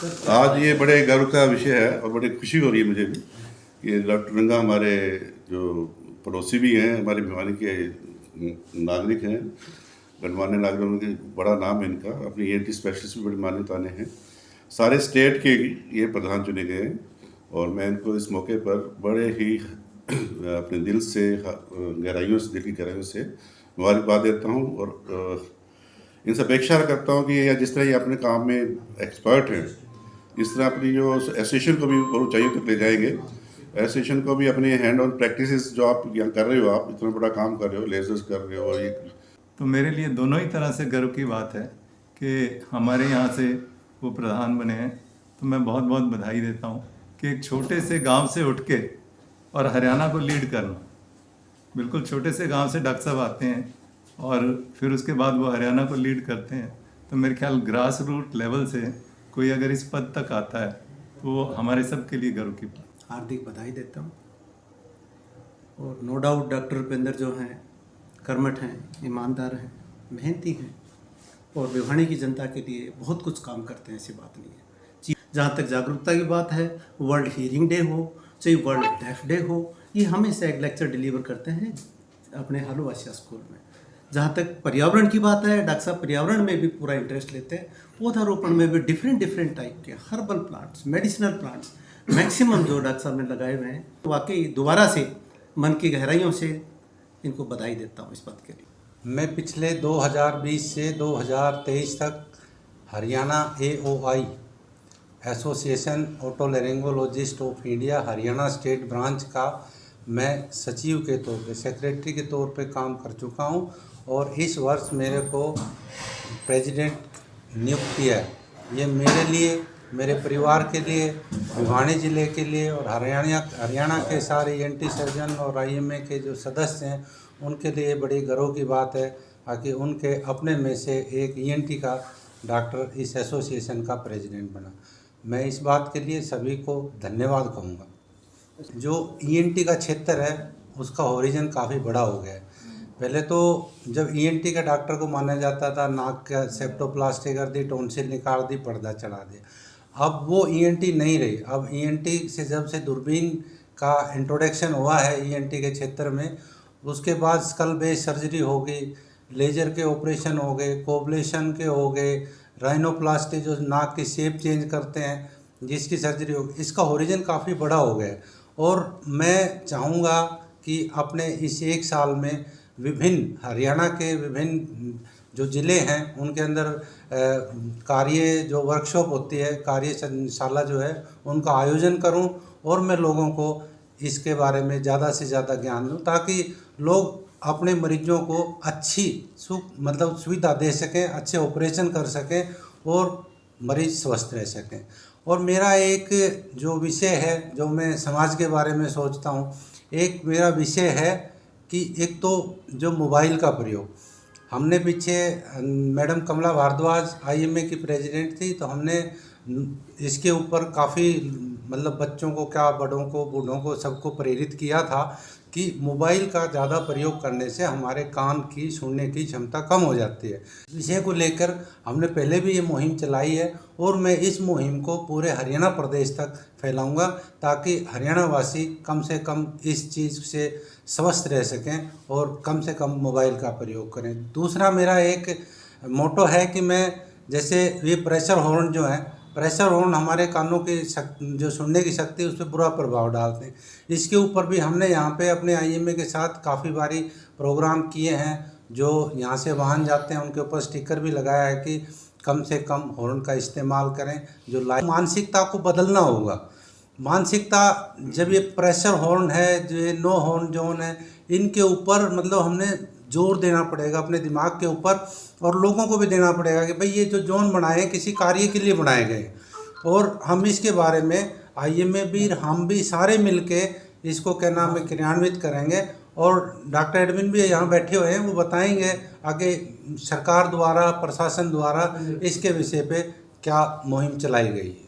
आज ये बड़े गर्व का विषय है और बड़ी खुशी हो रही है मुझे भी कि डॉक्टर रंगा हमारे जो पड़ोसी भी हैं, हमारे भिवानी के नागरिक हैं, गणमान्य नागरिकों के बड़ा नाम है इनका, अपनी ENT स्पेशलिस्ट भी बड़ी मान्यताएं हैं। सारे स्टेट के ये प्रधान चुने गए हैं और मैं इनको इस मौके पर बड़े ही अपने दिल से गहराइयों से, दिल की गहराइयों से मुबारकबाद देता हूँ और इनसे अपेक्षा करता हूँ कि जिस तरह ये अपने काम में एक्सपर्ट हैं, इस तरह अपनी जो एसोसिएशन को भी और ऊंचाइयों तक ले जाएंगे। एसोसिएशन को भी अपने हैंड ऑन प्रैक्टिसेस जो आप यहाँ कर रहे हो, आप इतना बड़ा काम कर रहे हो, लेजर्स कर रहे हो, ये तो मेरे लिए दोनों ही तरह से गर्व की बात है कि हमारे यहाँ से वो प्रधान बने हैं। तो मैं बहुत बहुत बधाई देता हूँ कि एक छोटे से गांव से उठ के और हरियाणा को लीड करना। बिल्कुल छोटे से गांव से डॉक्टर साहब आते हैं और फिर उसके बाद वो हरियाणा को लीड करते हैं। तो मेरे ख्याल ग्रास रूट लेवल से कोई अगर इस पद तक आता है तो वो हमारे सब के लिए गर्व की बात। हार्दिक बधाई देता हूँ और नो डाउट डॉक्टर रुपेंद्र जो हैं कर्मठ हैं, ईमानदार हैं, मेहनती हैं और भिवानी की जनता के लिए बहुत कुछ काम करते हैं, ऐसी बात नहीं है। जहाँ तक जागरूकता की बात है, वर्ल्ड हियरिंग डे हो चाहे वर्ल्ड डेफ डे हो, ये हमेशा एक लेक्चर डिलीवर करते हैं अपने हालूवासिया स्कूल में। जहाँ तक पर्यावरण की बात है, डॉक्टर साहब पर्यावरण में भी पूरा इंटरेस्ट लेते हैं। पौधारोपण में भी डिफरेंट टाइप के herbal plants, medicinal plants maximum जो डॉक्टर साहब ने लगाए हुए हैं। तो वाकई दोबारा से मन की गहराइयों से इनको बधाई देता हूँ इस बात के लिए। मैं पिछले 2020 से 2023 तक Haryana AOI association otolaryngologists of India Haryana state branch का मैं सचिव के तौर पे, सेक्रेटरी के तौर पे काम कर चुका हूं और इस वर्ष मेरे को प्रेसिडेंट नियुक्त किया है। ये मेरे लिए, मेरे परिवार के लिए, भिवानी ज़िले के लिए और हरियाणा के सारे ENT सर्जन और IMA के जो सदस्य हैं उनके लिए बड़ी गर्व की बात है कि उनके अपने में से एक ENT का डॉक्टर इस एसोसिएशन का प्रेसिडेंट बना। मैं इस बात के लिए सभी को धन्यवाद कहूँगा। जो ENT का क्षेत्र है उसका होरिजन काफ़ी बड़ा हो गया है। पहले तो जब ENT का डॉक्टर को माना जाता था, नाक का सेप्टोप्लास्टी कर दी, टॉन्सिल निकाल दी, पर्दा चढ़ा दिया। अब वो ENT नहीं रही। अब ENT से जब से दूरबीन का इंट्रोडक्शन हुआ है ENT के क्षेत्र में, उसके बाद स्कल बेस सर्जरी हो गई, लेजर के ऑपरेशन हो गए, कोबलेशन के हो गए, राइनोप्लास्टी जो नाक की शेप चेंज करते हैं जिसकी सर्जरी हो गई। इसका होरिजन काफ़ी बड़ा हो गया और मैं चाहूँगा कि अपने इस एक साल में विभिन्न हरियाणा के विभिन्न जो ज़िले हैं उनके अंदर कार्य जो वर्कशॉप होती है, कार्यशाला जो है, उनका आयोजन करूं और मैं लोगों को इसके बारे में ज़्यादा से ज़्यादा ज्ञान दूं ताकि लोग अपने मरीजों को अच्छी सुविधा दे सकें, अच्छे ऑपरेशन कर सकें और मरीज स्वस्थ रह सकें। और मेरा एक जो विषय है, जो मैं समाज के बारे में सोचता हूँ, एक मेरा विषय है कि एक तो जो मोबाइल का प्रयोग, हमने पीछे मैडम कमला भारद्वाज IMA की प्रेसिडेंट थी, तो हमने इसके ऊपर काफ़ी बच्चों को क्या, बड़ों को, बूढ़ों को, सबको प्रेरित किया था कि मोबाइल का ज़्यादा प्रयोग करने से हमारे कान की सुनने की क्षमता कम हो जाती है। इस विषय को लेकर हमने पहले भी ये मुहिम चलाई है और मैं इस मुहिम को पूरे हरियाणा प्रदेश तक फैलाऊंगा ताकि हरियाणा वासी कम से कम इस चीज़ से स्वस्थ रह सकें और कम से कम मोबाइल का प्रयोग करें। दूसरा मेरा एक मोटो है कि मैं, जैसे ये प्रेशर हॉर्न जो है, प्रेशर हॉर्न हमारे कानों की जो सुनने की शक्ति उस पर बुरा प्रभाव डालते हैं। इसके ऊपर भी हमने यहाँ पे अपने IMA के साथ काफ़ी बारी प्रोग्राम किए हैं। जो यहाँ से वाहन जाते हैं उनके ऊपर स्टिकर भी लगाया है कि कम से कम हॉर्न का इस्तेमाल करें। जो मानसिकता को बदलना होगा। मानसिकता, जब ये प्रेशर हॉर्न है, जो ये नो हॉर्न जोन है, इनके ऊपर हमने जोर देना पड़ेगा अपने दिमाग के ऊपर और लोगों को भी देना पड़ेगा कि भाई ये जो जोन बनाए हैं किसी कार्य के लिए बनाए गए और हम इसके बारे में IMA भी, हम भी सारे मिलके इसको क्या नाम है क्रियान्वित करेंगे। और डॉक्टर एडमिन भी यहाँ बैठे हुए हैं, वो बताएंगे आगे सरकार द्वारा, प्रशासन द्वारा इसके विषय पे क्या मुहिम चलाई गई है।